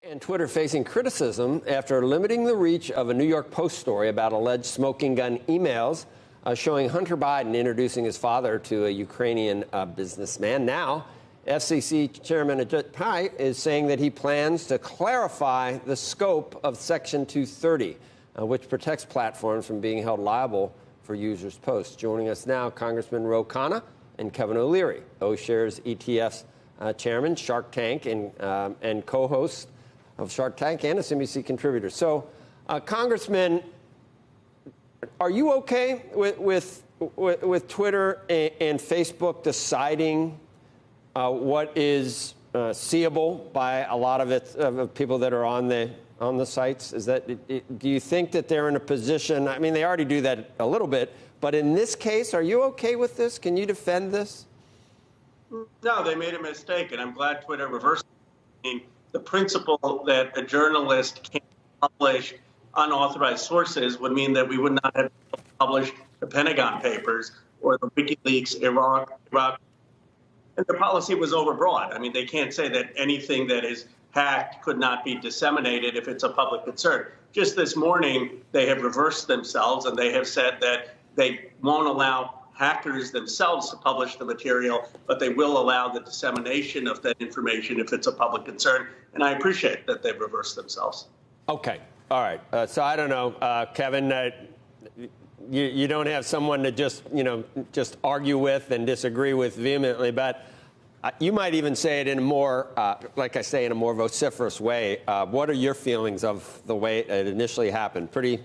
And Twitter facing criticism after limiting the reach of a New York Post story about alleged smoking gun emails showing Hunter Biden introducing his father to a Ukrainian businessman. Now, FCC Chairman Ajit Pai is saying that he plans to clarify the scope of Section 230, which protects platforms from being held liable for users' posts. Joining us now, Congressman Khanna and Kevin O'Leary, O-Shares ETF's chairman, Shark Tank, and co-host of Shark Tank and a CNBC contributor. So, Congressman, are you okay with Twitter and Facebook deciding what is seeable by a lot of people that are on the sites? Do you think that they're in a position? I mean, they already do that a little bit, but in this case, are you okay with this? Can you defend this? No, they made a mistake, and I'm glad Twitter reversed it. The principle that a journalist can't publish unauthorized sources would mean that we would not have published the Pentagon Papers or the WikiLeaks, Iraq. And the policy was overbroad. I mean, they can't say that anything that is hacked could not be disseminated if it's a public concern. Just this morning, they have reversed themselves, and they have said that they won't allow hackers themselves to publish the material, but they will allow the dissemination of that information if it's a public concern. And I appreciate that they've reversed themselves. Okay. All right. So I don't know, Kevin, you don't have someone to just argue with and disagree with vehemently, but you might even say it in a more, like I say, in a more vociferous way. What are your feelings of the way it initially happened? Pretty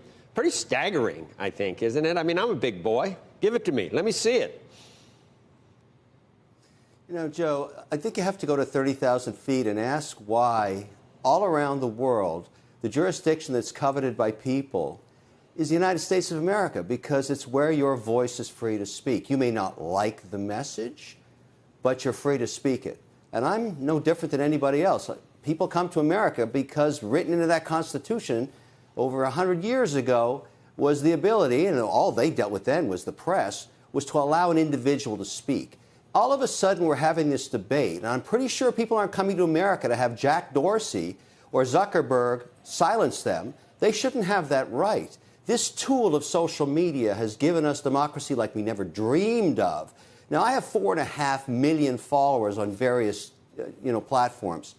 staggering, I think, isn't it? I mean, I'm a big boy. Give it to me. Let me see it. You know, Joe, I think you have to go to 30,000 feet and ask why all around the world, the jurisdiction that's coveted by people is the United States of America, because it's where your voice is free to speak. You may not like the message, but you're free to speak it. And I'm no different than anybody else. People come to America because written into that Constitution over 100 years ago was the ability, and all they dealt with then was the press, was to allow an individual to speak. All of a sudden, we're having this debate, and I'm pretty sure people aren't coming to America to have Jack Dorsey or Zuckerberg silence them. They shouldn't have that right. This tool of social media has given us democracy like we never dreamed of. Now, I have 4.5 million followers on various platforms.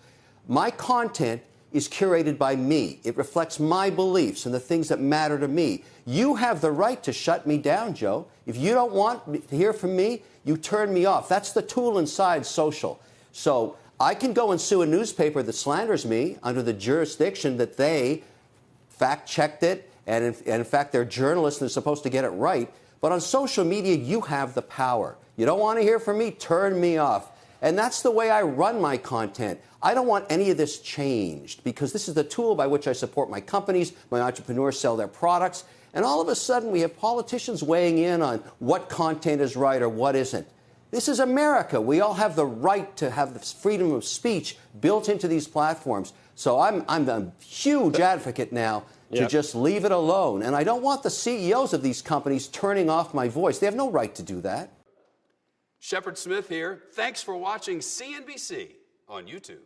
My content is curated by me. It reflects my beliefs and the things that matter to me. You have the right to shut me down, Joe. If you don't want to hear from me, you turn me off. That's the tool inside social. So I can go and sue a newspaper that slanders me under the jurisdiction that they fact-checked it, and in fact, they're journalists and they're supposed to get it right. But on social media, you have the power. You don't want to hear from me? Turn me off. And that's the way I run my content. I don't want any of this changed, because this is the tool by which I support my companies, my entrepreneurs sell their products, and all of a sudden we have politicians weighing in on what content is right or what isn't. This is America. We all have the right to have the freedom of speech built into these platforms. So I'm a huge advocate now to just leave it alone. And I don't want the CEOs of these companies turning off my voice. They have no right to do that. Shepard Smith here. Thanks for watching CNBC on YouTube.